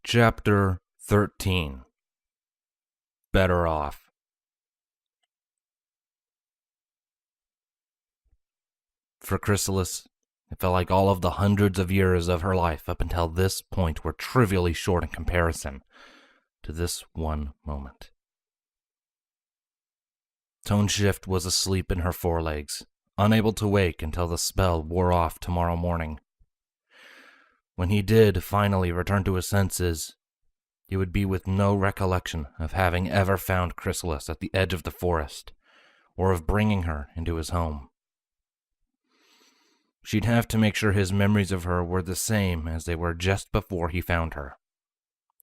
Chapter 13. Better Off. For Chrysalis, it felt like all of the hundreds of years of her life up until this point were trivially short in comparison to this one moment. Tone Shift was asleep in her forelegs, unable to wake until the spell wore off tomorrow morning. When he did finally return to his senses, he would be with no recollection of having ever found Chrysalis at the edge of the forest, or of bringing her into his home. She'd have to make sure his memories of her were the same as they were just before he found her.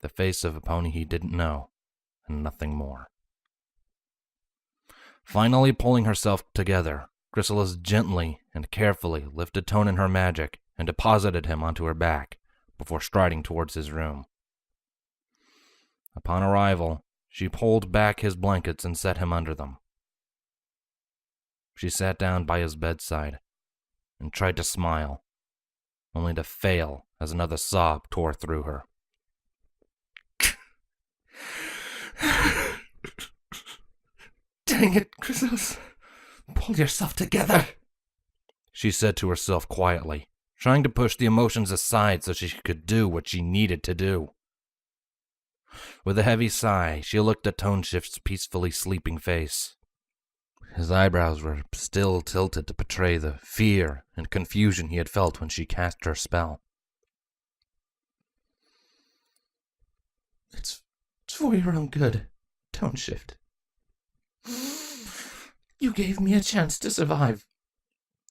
The face of a pony he didn't know, and nothing more. Finally pulling herself together, Chrysalis gently and carefully lifted Tone in her magic and deposited him onto her back before striding towards his room. Upon arrival, she pulled back his blankets and set him under them. She sat down by his bedside and tried to smile, only to fail as another sob tore through her. Dang it, Chrysalis. Pull yourself together, she said to herself quietly, trying to push the emotions aside so she could do what she needed to do. With a heavy sigh, she looked at Tone Shift's peacefully sleeping face. His eyebrows were still tilted to betray the fear and confusion he had felt when she cast her spell. It's for your own good, Tone Shift. You gave me a chance to survive.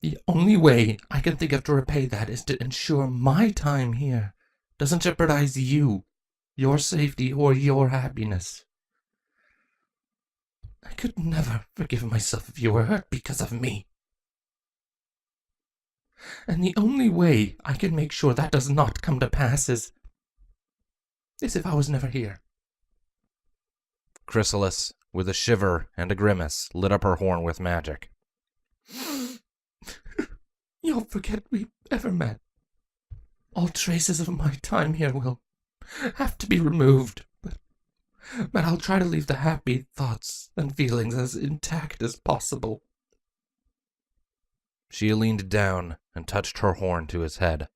The only way I can think of to repay that is to ensure my time here doesn't jeopardize you, your safety, or your happiness. I could never forgive myself if you were hurt because of me. And the only way I can make sure that does not come to pass is if I was never here. Chrysalis, with a shiver and a grimace, lit up her horn with magic. You'll forget we ever met. All traces of my time here will have to be removed, but I'll try to leave the happy thoughts and feelings as intact as possible. She leaned down and touched her horn to his head.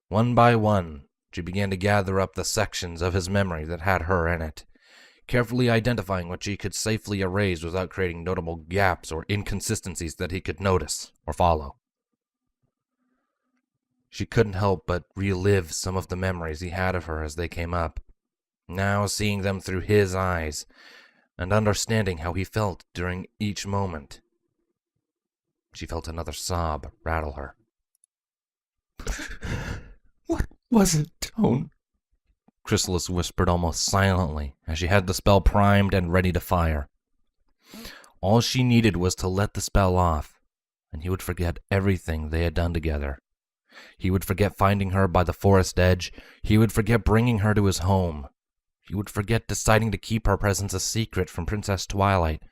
One by one, she began to gather up the sections of his memory that had her in it, carefully identifying what she could safely erase without creating notable gaps or inconsistencies that he could notice or follow. She couldn't help but relive some of the memories he had of her as they came up, now seeing them through his eyes and understanding how he felt during each moment. She felt another sob rattle her. What was it, Tone? Chrysalis whispered almost silently as she had the spell primed and ready to fire. All she needed was to let the spell off, and he would forget everything they had done together. He would forget finding her by the forest edge. He would forget bringing her to his home. He would forget deciding to keep her presence a secret from Princess Twilight.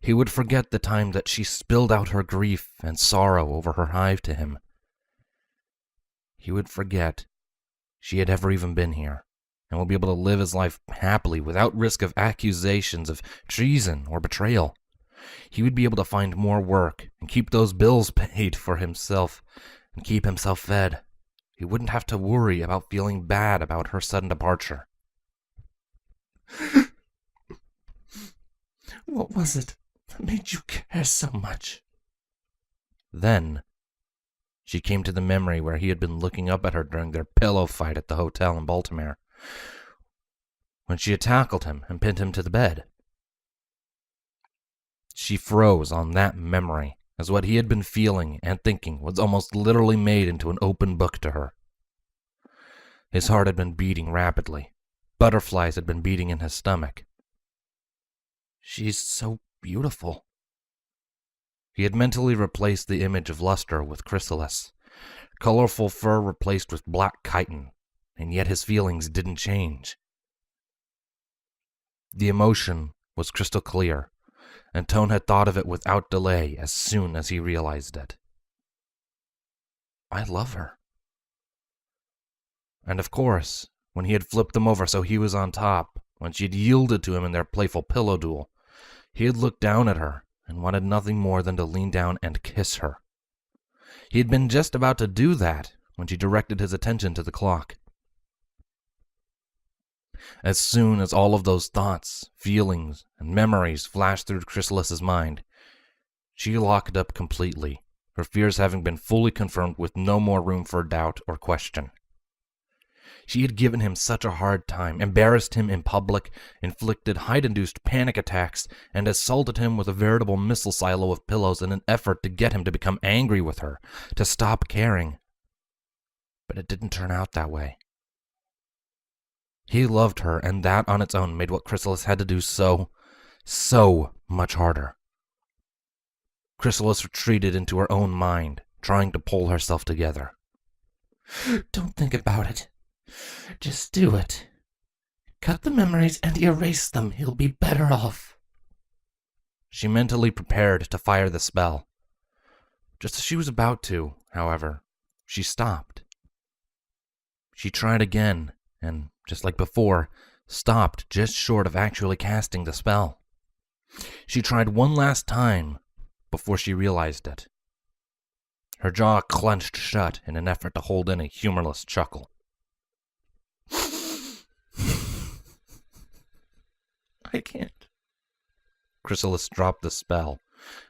He would forget the time that she spilled out her grief and sorrow over her hive to him. He would forget she had ever even been here, and would be able to live his life happily without risk of accusations of treason or betrayal. He would be able to find more work and keep those bills paid for himself and keep himself fed. He wouldn't have to worry about feeling bad about her sudden departure. What was it that made you care so much? Then she came to the memory where he had been looking up at her during their pillow fight at the hotel in Baltimore, when she had tackled him and pinned him to the bed. She froze on that memory, as what he had been feeling and thinking was almost literally made into an open book to her. His heart had been beating rapidly. Butterflies had been beating in his stomach. She's so beautiful. He had mentally replaced the image of luster with Chrysalis, colorful fur replaced with black chitin, and yet his feelings didn't change. The emotion was crystal clear, and Tone had thought of it without delay as soon as he realized it. I love her. And of course, when he had flipped them over so he was on top, when she had yielded to him in their playful pillow duel, he had looked down at her and wanted nothing more than to lean down and kiss her. He had been just about to do that when she directed his attention to the clock. As soon as all of those thoughts, feelings, and memories flashed through Chrysalis's mind, she locked up completely, her fears having been fully confirmed with no more room for doubt or question. She had given him such a hard time, embarrassed him in public, inflicted height-induced panic attacks, and assaulted him with a veritable missile silo of pillows in an effort to get him to become angry with her, to stop caring. But it didn't turn out that way. He loved her, and that on its own made what Chrysalis had to do so much harder. Chrysalis retreated into her own mind, trying to pull herself together. Don't think about it. Just do it. Cut the memories and erase them. He'll be better off. She mentally prepared to fire the spell. Just as she was about to, however, she stopped. She tried again, and, just like before, stopped just short of actually casting the spell. She tried one last time before she realized it. Her jaw clenched shut in an effort to hold in a humorless chuckle. I can't. Chrysalis dropped the spell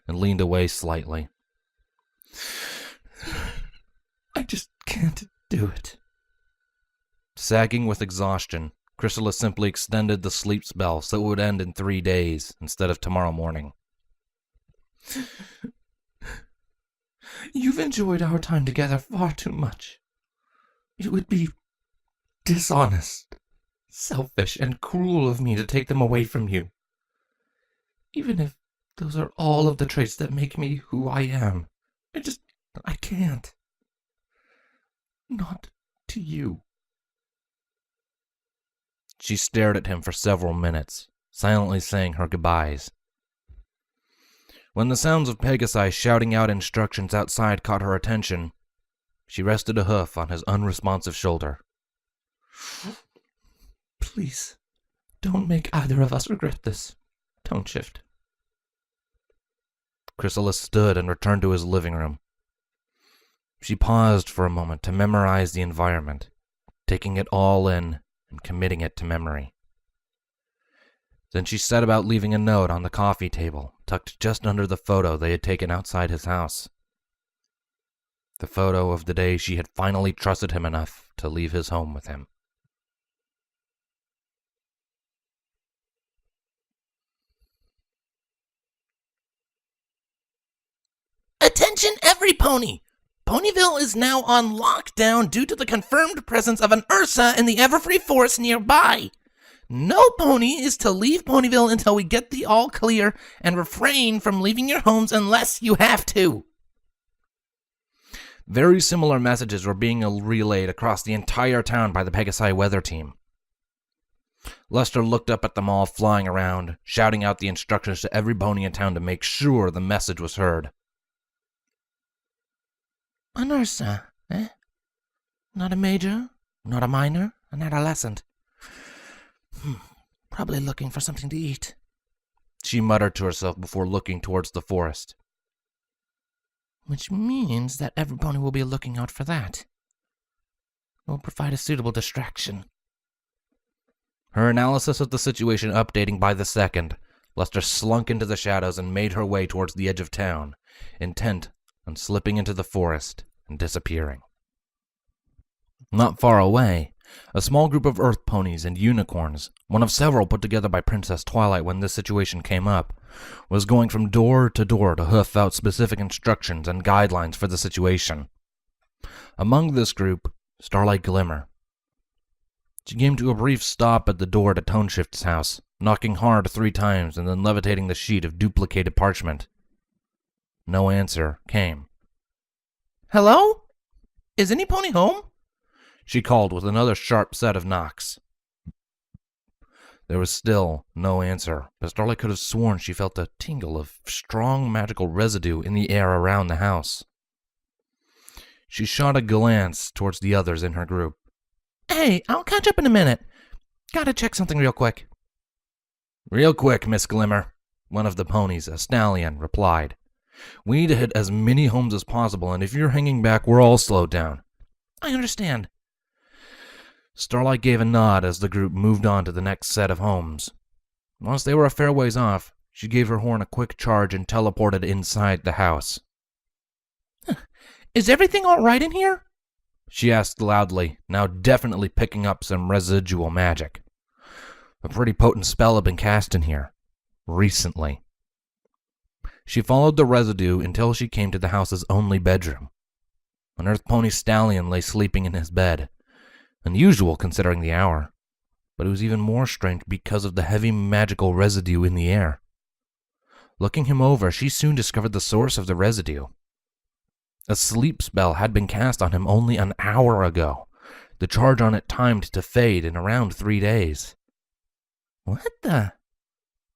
and leaned away slightly. I just can't do it. Sagging with exhaustion, Chrysalis simply extended the sleep spell so it would end in 3 days instead of tomorrow morning. You've enjoyed our time together far too much. It would be dishonest, selfish, and cruel of me to take them away from you. Even if those are all of the traits that make me who I am. I can't. Not to you. She stared at him for several minutes, silently saying her goodbyes. When the sounds of Pegasi shouting out instructions outside caught her attention, she rested a hoof on his unresponsive shoulder. Please, don't make either of us regret this. Tone shift. Chrysalis stood and returned to his living room. She paused for a moment to memorize the environment, taking it all in and committing it to memory. Then she set about leaving a note on the coffee table, tucked just under the photo they had taken outside his house. The photo of the day she had finally trusted him enough to leave his home with him. Attention every pony! Ponyville is now on lockdown due to the confirmed presence of an Ursa in the Everfree Forest nearby. No pony is to leave Ponyville until we get the all clear, and refrain from leaving your homes unless you have to. Very similar messages were being relayed across the entire town by the Pegasi weather team. Lester looked up at them all flying around, shouting out the instructions to every pony in town to make sure the message was heard. An Ursa, eh? Not a major, not a minor, an adolescent. Probably looking for something to eat, she muttered to herself before looking towards the forest. Which means that every pony will be looking out for that. Will provide a suitable distraction. Her analysis of the situation updating by the second, Lester slunk into the shadows and made her way towards the edge of town, intent on slipping into the forest and disappearing. Not far away, a small group of earth ponies and unicorns, one of several put together by Princess Twilight when this situation came up, was going from door to hoof out specific instructions and guidelines for the situation. Among this group, Starlight Glimmer. She came to a brief stop at the door to Toneshift's house, knocking hard 3 times and then levitating the sheet of duplicated parchment. No answer came. Hello? Is any pony home? She called with another sharp set of knocks. There was still no answer, but Starlight could have sworn she felt a tingle of strong magical residue in the air around the house. She shot a glance towards the others in her group. Hey, I'll catch up in a minute. Gotta check something real quick. Real quick, Miss Glimmer, one of the ponies, a stallion, replied. We need to hit as many homes as possible, and if you're hanging back, we're all slowed down. I understand. Starlight gave a nod as the group moved on to the next set of homes. Once they were a fair ways off, she gave her horn a quick charge and teleported inside the house. Is everything all right in here? She asked loudly, now definitely picking up some residual magic. A pretty potent spell had been cast in here. Recently. She followed the residue until she came to the house's only bedroom. An earth pony stallion lay sleeping in his bed. Unusual considering the hour, but it was even more strange because of the heavy magical residue in the air. Looking him over, she soon discovered the source of the residue. A sleep spell had been cast on him only an hour ago, the charge on it timed to fade in around 3 days. What the?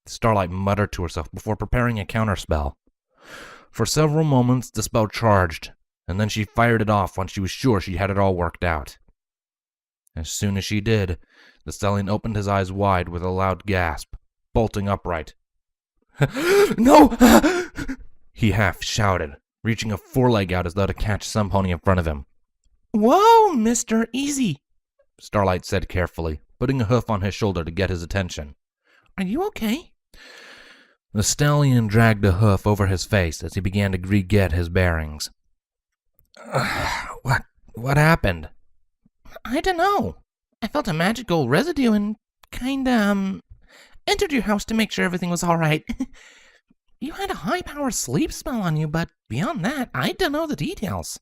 Starlight muttered to herself before preparing a counterspell. For several moments the spell charged, and then she fired it off once she was sure she had it all worked out. As soon as she did, the stallion opened his eyes wide with a loud gasp, bolting upright. No! He half shouted, reaching a foreleg out as though to catch some pony in front of him. Whoa, mister, easy, Starlight said carefully, putting a hoof on his shoulder to get his attention. Are you okay? The stallion dragged a hoof over his face as he began to re-get his bearings. What happened? I don't know. I felt a magical residue and kinda, entered your house to make sure everything was alright. You had a high-powered sleep spell on you, but beyond that, I don't know the details.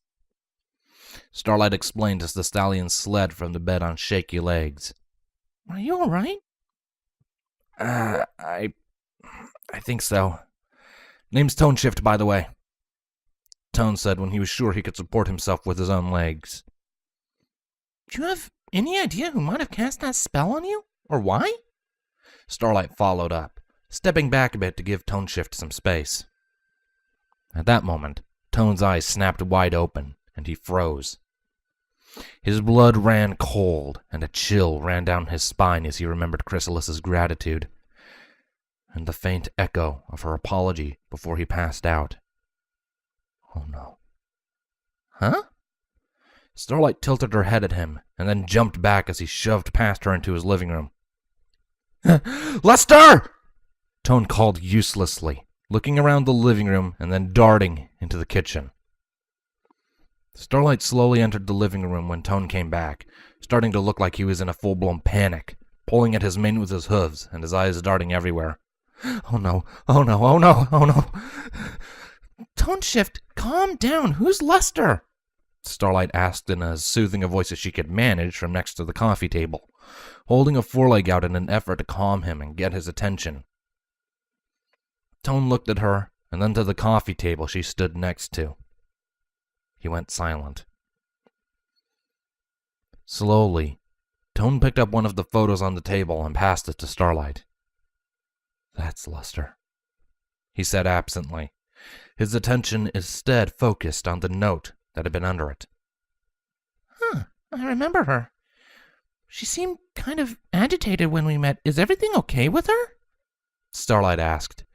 Starlight explained as the stallion slid from the bed on shaky legs. Are you alright? I think so. Name's Tone Shift, by the way. Tone said when he was sure he could support himself with his own legs. Do you have any idea who might have cast that spell on you? Or why? Starlight followed up, stepping back a bit to give Tone Shift some space. At that moment, Tone's eyes snapped wide open, and he froze. His blood ran cold, and a chill ran down his spine as he remembered Chrysalis's gratitude, and the faint echo of her apology before he passed out. Oh no. Huh? Starlight tilted her head at him, and then jumped back as he shoved past her into his living room. Lester! Tone called uselessly, looking around the living room and then darting into the kitchen. Starlight slowly entered the living room when Tone came back, starting to look like he was in a full-blown panic, pulling at his mane with his hooves and his eyes darting everywhere. Oh no, oh no, oh no, oh no. Tone Shift, calm down. Who's Lester? Starlight asked in as soothing a voice as she could manage from next to the coffee table, holding a foreleg out in an effort to calm him and get his attention. Tone looked at her and then to the coffee table she stood next to. He went silent. Slowly, Tone picked up one of the photos on the table and passed it to Starlight. That's Lester, he said absently, his attention instead focused on the note that had been under it. Huh, I remember her. She seemed kind of agitated when we met. Is everything okay with her? Starlight asked,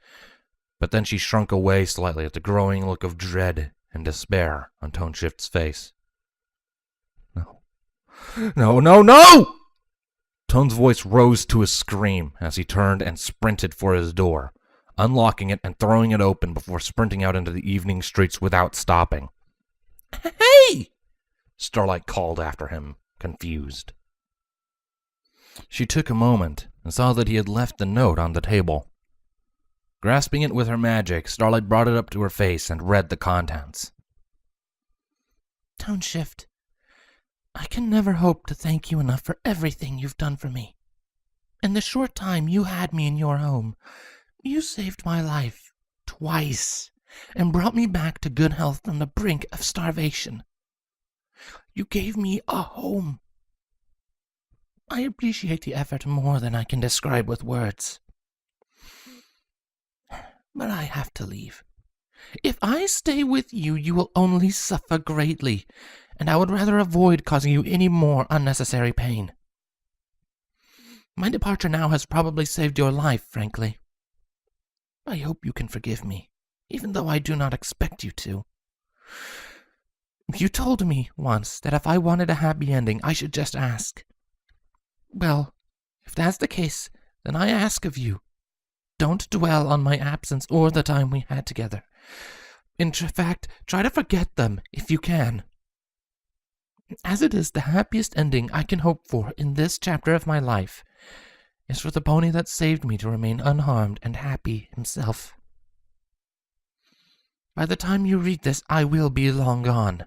but then she shrunk away slightly at the growing look of dread and despair on Tone Shift's face. No. No, no, no! Tone's voice rose to a scream as he turned and sprinted for his door, unlocking it and throwing it open before sprinting out into the evening streets without stopping. Hey! Starlight called after him, confused. She took a moment and saw that he had left the note on the table. Grasping it with her magic, Starlight brought it up to her face and read the contents. Tone Shift, I can never hope to thank you enough for everything you've done for me. In the short time you had me in your home, you saved my life twice and brought me back to good health from the brink of starvation. You gave me a home. I appreciate the effort more than I can describe with words. But I have to leave. If I stay with you, you will only suffer greatly, and I would rather avoid causing you any more unnecessary pain. My departure now has probably saved your life, frankly. I hope you can forgive me, even though I do not expect you to. You told me once that if I wanted a happy ending, I should just ask. Well, if that's the case, then I ask of you, don't dwell on my absence or the time we had together. In fact, try to forget them if you can. As it is, the happiest ending I can hope for in this chapter of my life is for the pony that saved me to remain unharmed and happy himself. By the time you read this, I will be long gone.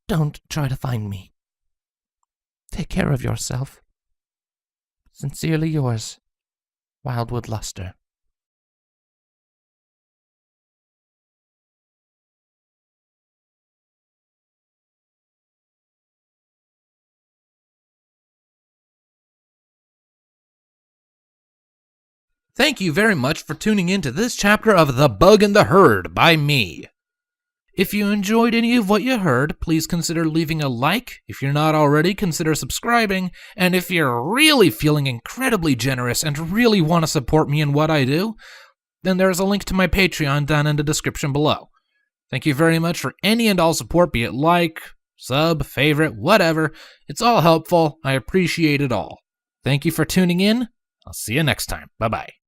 Don't try to find me. Take care of yourself. Sincerely yours, Wildwood Luster. Thank you very much for tuning in to this chapter of The Bug and the Herd by me. If you enjoyed any of what you heard, please consider leaving a like. If you're not already, consider subscribing. And if you're really feeling incredibly generous and really want to support me in what I do, then there's a link to my Patreon down in the description below. Thank you very much for any and all support, be it like, sub, favorite, whatever. It's all helpful. I appreciate it all. Thank you for tuning in. I'll see you next time. Bye-bye.